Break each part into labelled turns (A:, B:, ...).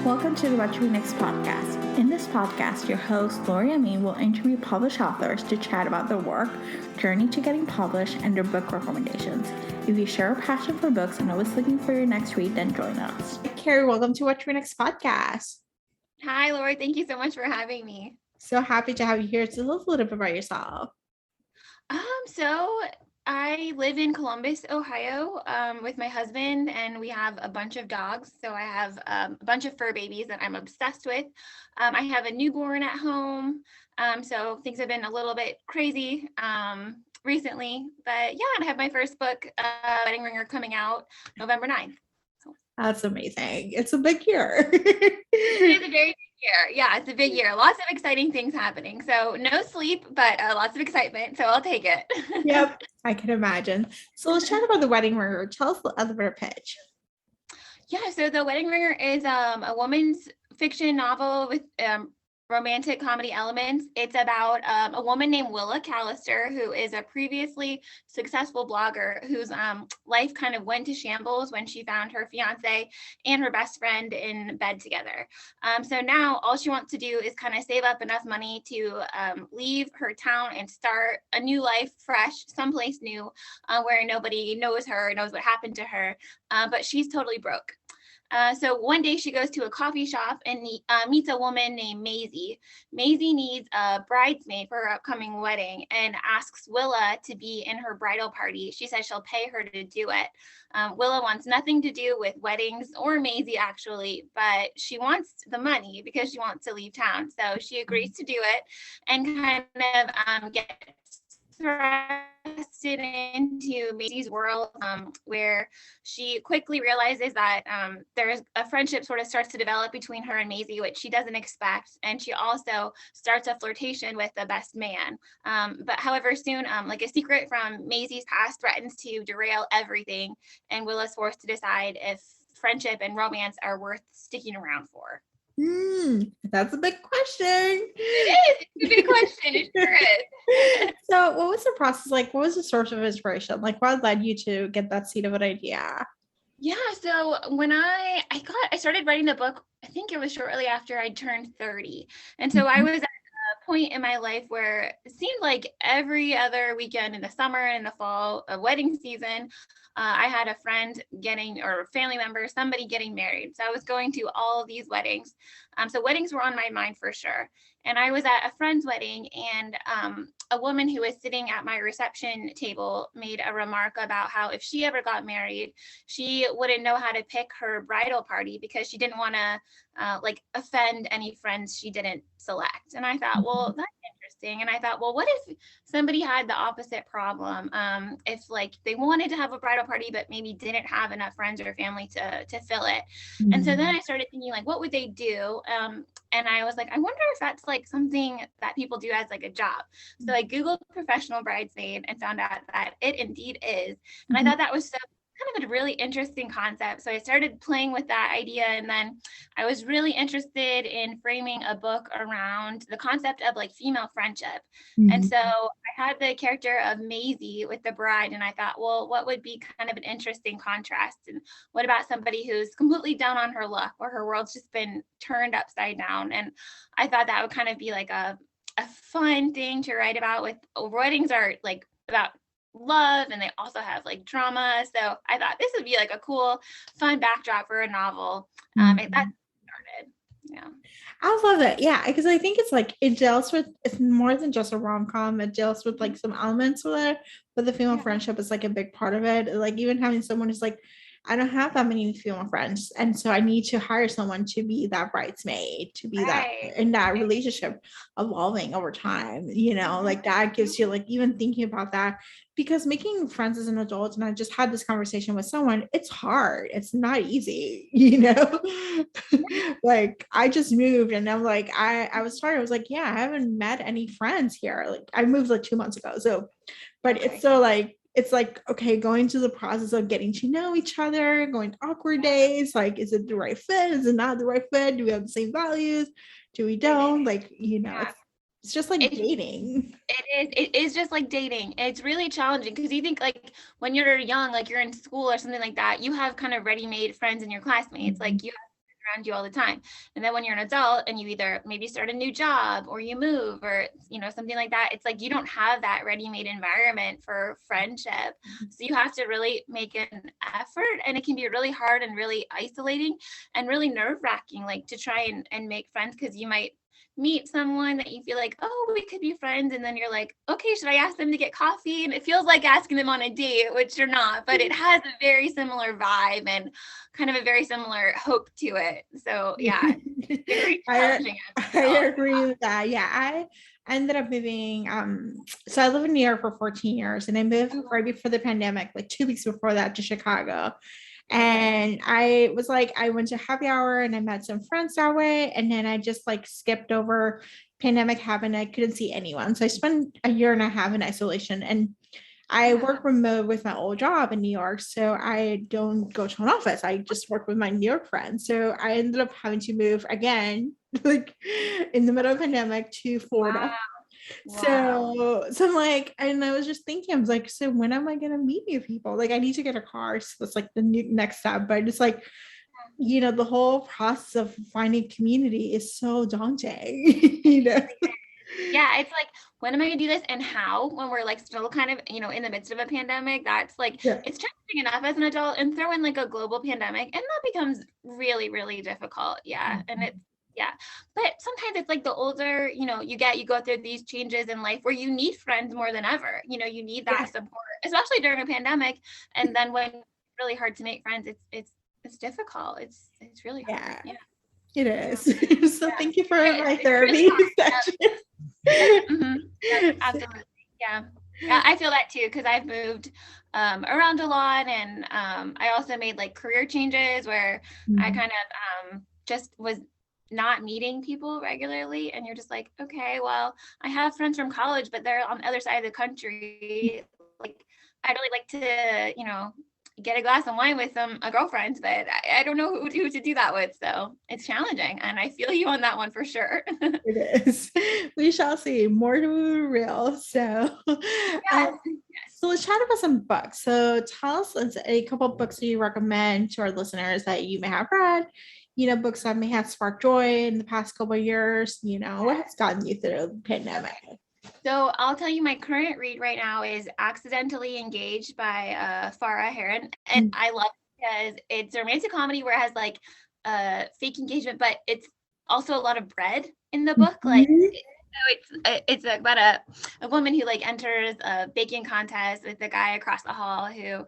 A: Welcome to the What to Read Next podcast. In this podcast, your host, Lori Amin, will interview published authors to chat about their work, journey to getting published, and their book recommendations. If you share a passion for books and always looking for your next read, then join us. Kerry, welcome to What to Read Next podcast.
B: Hi, Lori. Thank you so much for having me.
A: So happy to have you here. Tell us a little bit about yourself.
B: So I live in Columbus, Ohio, with my husband, and we have a bunch of dogs. So I have a bunch of fur babies that I'm obsessed with. I have a newborn at home. So things have been a little bit crazy recently, but yeah, I have my first book, Wedding Ringer, coming out November 9th.
A: That's amazing. It's a big year.
B: It is a very big year. Yeah, it's a big year. Lots of exciting things happening. So no sleep, but lots of excitement. So I'll take it.
A: Yep, I can imagine. So let's chat about The Wedding Ringer. Tell us the elevator pitch.
B: Yeah, so The Wedding Ringer is a woman's fiction novel with romantic comedy elements. It's about a woman named Willa Callister, who is a previously successful blogger whose life kind of went to shambles when she found her fiance and her best friend in bed together. So now all she wants to do is kind of save up enough money to leave her town and start a new life fresh, someplace new, where nobody knows her, knows what happened to her, but she's totally broke. So one day she goes to a coffee shop and meets a woman named Maisie. Maisie needs a bridesmaid for her upcoming wedding and asks Willa to be in her bridal party. She says she'll pay her to do it. Willa wants nothing to do with weddings or Maisie actually, but she wants the money because she wants to leave town. So she agrees to do it and kind of gets thrusted into Maisie's world, where she quickly realizes that there's a friendship sort of starts to develop between her and Maisie, which she doesn't expect. And she also starts a flirtation with the best man. But however, soon, like a secret from Maisie's past threatens to derail everything. And Willa's forced to decide if friendship and romance are worth sticking around for.
A: That's a big question.
B: It is. It's a big question. It sure is.
A: So what was the process like? What was the source of inspiration? Like what led you to get that seed of an idea?
B: Yeah, so when I started writing the book, I think it was shortly after I turned 30. And so I was at a point in my life where it seemed like every other weekend in the summer and in the fall, a wedding season, I had a friend or a family member, somebody getting married. So I was going to all these weddings. So weddings were on my mind for sure. And I was at a friend's wedding, and a woman who was sitting at my reception table made a remark about how if she ever got married, she wouldn't know how to pick her bridal party because she didn't want to offend any friends she didn't select. And I thought, well, that's interesting. And I thought, well, what if somebody had the opposite problem? If like they wanted to have a bridal party, but maybe didn't have enough friends or family to fill it. And so then I started thinking, like, what would they do? And I was like, I wonder if that's like something that people do as like a job. So I Googled professional bridesmaid and found out that it indeed is. And I thought that was so kind of a really interesting concept. So I started playing with that idea. And then I was really interested in framing a book around the concept of like female friendship. And so I had the character of Maisie with the bride. And I thought, well, what would be kind of an interesting contrast? And what about somebody who's completely down on her luck, where her world's just been turned upside down? And I thought that would kind of be like a fun thing to write about. With weddings are like about love, and they also have like drama. So I thought this would be like a cool, fun backdrop for a novel. And that started. Yeah.
A: I love it. Yeah, because I think it's like it's more than just a rom-com. It deals with like some elements with it, but the female friendship is like a big part of it. Like even having someone who's like, I don't have that many female friends, and so I need to hire someone to be that bridesmaid, to be that in that relationship evolving over time, like that gives you like even thinking about that, because making friends as an adult, and I just had this conversation with someone, it's hard, it's not easy, like I just moved and I'm like, I was sorry, I was like, yeah, I haven't met any friends here, like I moved like 2 months ago, so but it's so like it's like, okay, going through the process of getting to know each other, going to awkward days, like, is it the right fit? Is it not the right fit? Do we have the same values? Do we don't? Like, it's just like dating.
B: It is just like dating. It's really challenging because you think like when you're young, like you're in school or something like that, you have kind of ready-made friends and your classmates. Like you have around you all the time. And then when you're an adult and you either maybe start a new job or you move or, you know, something like that, it's like you don't have that ready-made environment for friendship. So you have to really make an effort, and it can be really hard and really isolating and really nerve-wracking, like to try and make friends, because you might meet someone that you feel like, oh, we could be friends, and then you're like, okay, should I ask them to get coffee? And it feels like asking them on a date, which you're not, but it has a very similar vibe and kind of a very similar hope to it. So yeah, very challenging.
A: I agree with that. Yeah, I ended up moving. So I live in New York for 14 years, and I moved right before the pandemic, like 2 weeks before that, to Chicago. And I was like, I went to happy hour and I met some friends that way. And then I just like skipped over. Pandemic happened. I couldn't see anyone. So I spent a year and a half in isolation. And I work remote with my old job in New York. So I don't go to an office. I just work with my New York friends. So I ended up having to move again, like in the middle of the pandemic, to Florida.
B: Wow.
A: So I'm like, and I was just thinking, I was like, so when am I gonna meet new people? Like, I need to get a car. So that's like the next step. But it's like, you know, the whole process of finding community is so daunting, you know.
B: Yeah, it's like, when am I gonna do this and how? When we're like still kind of, you know, in the midst of a pandemic, that's like,
A: Yeah.
B: it's challenging enough as an adult, and throw in like a global pandemic, and that becomes really, really difficult. Yeah. And it's, yeah. But sometimes it's like the older, you know, you get, you go through these changes in life where you need friends more than ever. You know, you need
A: Yeah.
B: that support, especially during a pandemic. And then when it's really hard to make friends, it's difficult. It's really hard.
A: Yeah,
B: Yeah.
A: it is. So
B: Yeah.
A: thank you for my
B: It's really
A: therapy
B: hard.
A: session.
B: Yep, absolutely. Yeah. Yeah, I feel that too, because I've moved around a lot, and I also made like career changes where I kind of just was not meeting people regularly, and you're just like, okay, well, I have friends from college, but they're on the other side of the country. Like, I'd really like to, you know, get a glass of wine with a girlfriend, but I don't know who to do that with. So it's challenging, and I feel you on that one for sure.
A: It is. We shall see. More to be real. So,
B: Yes.
A: so let's chat about some books. So tell us a couple of books that you recommend to our listeners that you may have read. You know, books that may have sparked joy in the past couple of years. You know, what has gotten you through the pandemic?
B: So I'll tell you, my current read right now is Accidentally Engaged by Farah Heron. And I love it because it's a romantic comedy where it has like fake engagement, but it's also a lot of bread in the book. Like, so it's about a woman who like enters a baking contest with the guy across the hall who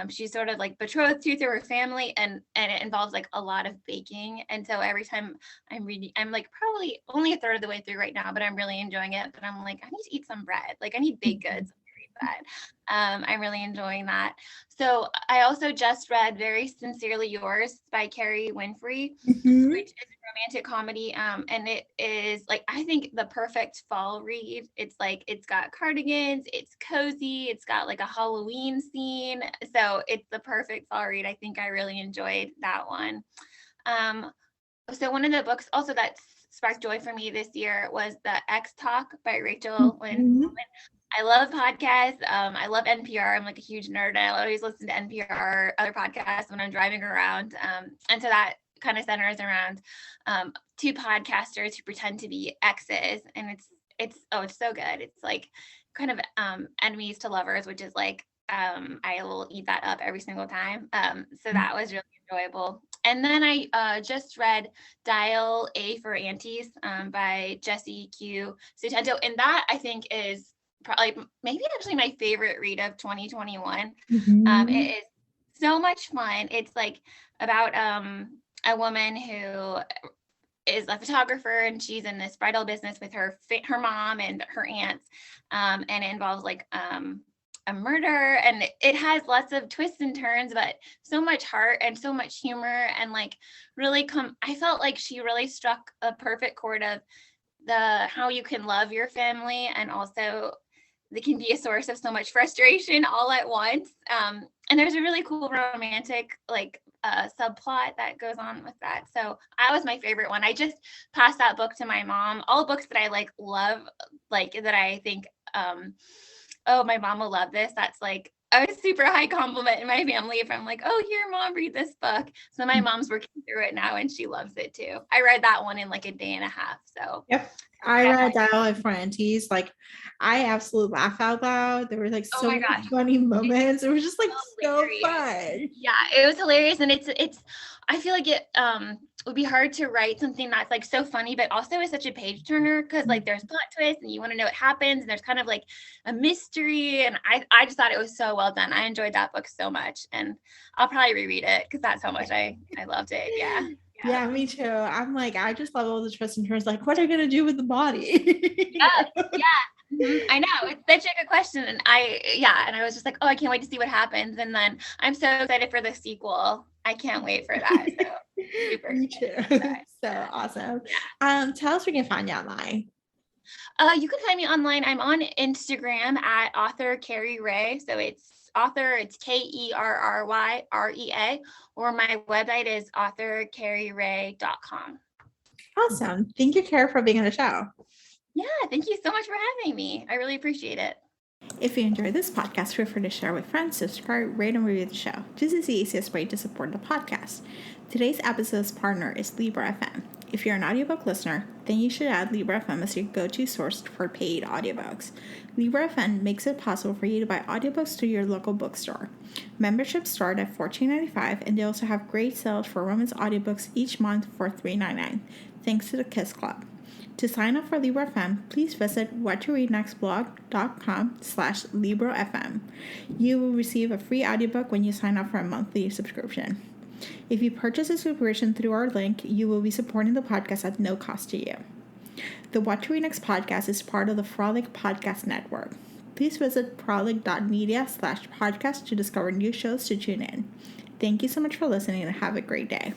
B: she's sort of like betrothed to through her family, and it involves like a lot of baking. And so every time I'm reading, I'm like probably only a third of the way through right now, but I'm really enjoying it. But I'm like, I need to eat some bread. Like, I need baked goods. That. I'm really enjoying that. So I also just read Very Sincerely Yours by Kerry Winfrey, which is a romantic comedy. And it is like, I think, the perfect fall read. It's like, it's got cardigans, it's cozy, it's got like a Halloween scene. So it's the perfect fall read. I think I really enjoyed that one. So one of the books also that sparked joy for me this year was The X Talk by Rachel Lynn. I love podcasts. I love NPR. I'm like a huge nerd, and I always listen to NPR, other podcasts when I'm driving around. And so that kind of centers around two podcasters who pretend to be exes, and it's so good. It's like kind of enemies to lovers, which is like I will eat that up every single time. So that was really enjoyable. And then I just read Dial A for Aunties by Jessie Q. Sutento, and that I think is probably maybe actually my favorite read of 2021. It is so much fun. It's like about a woman who is a photographer, and she's in this bridal business with her mom and her aunts, and it involves like a murder, and it has lots of twists and turns, but so much heart and so much humor, and like really I felt like she really struck a perfect chord of how you can love your family, and also they can be a source of so much frustration all at once. And there's a really cool romantic like subplot that goes on with that. So that was my favorite one. I just passed that book to my mom. All books that I love, like that I think, oh, my mom will love this. That's like a super high compliment in my family if I'm like, oh, here, mom, read this book. So my mom's working through it now and she loves it too. I read that one in like a day and a half. So
A: Yep. I read that with friend T's. Like, I absolutely laugh out loud. There were like
B: oh
A: so
B: my
A: many
B: gosh,
A: funny moments. It was just like so
B: hilarious.
A: fun.
B: Yeah, it was hilarious. And it's I feel like it would be hard to write something that's like so funny, but also is such a page turner because like there's plot twists and you want to know what happens and there's kind of like a mystery. And I just thought it was so well done. I enjoyed that book so much, and I'll probably reread it because that's how much I loved it. Yeah.
A: Yeah, me too. I'm like, I just love all the twists and turns. Like, what are they gonna do with the body?
B: Yeah. I know, it's such a good question. And I was just like, oh, I can't wait to see what happens. And then I'm so excited for the sequel. I can't wait for that. So super
A: Me too. So awesome. Tell us where we can find you online.
B: You can find me online. I'm on Instagram at author Kerry Ray. So it's KerryRea, or my website is authorkerryray.com.
A: Awesome. Thank you, Kerry, for being on the show.
B: Yeah, thank you so much for having me. I really appreciate it.
A: If you enjoyed this podcast, feel free to share with friends, subscribe, rate, and review the show. This is the easiest way to support the podcast. Today's episode's partner is Libra FM. If you're an audiobook listener, then you should add Libra FM as your go-to source for paid audiobooks. Libra FM makes it possible for you to buy audiobooks through your local bookstore. Memberships start at $14.95, and they also have great sales for women's audiobooks each month for $3.99, thanks to the Kiss Club. To sign up for Libra FM, please visit whattoreadnextblog.com/LibraFM. You will receive a free audiobook when you sign up for a monthly subscription. If you purchase a subscription through our link, you will be supporting the podcast at no cost to you. The What to Read Next podcast is part of the Frolic Podcast Network. Please visit frolic.media/podcast to discover new shows to tune in. Thank you so much for listening and have a great day.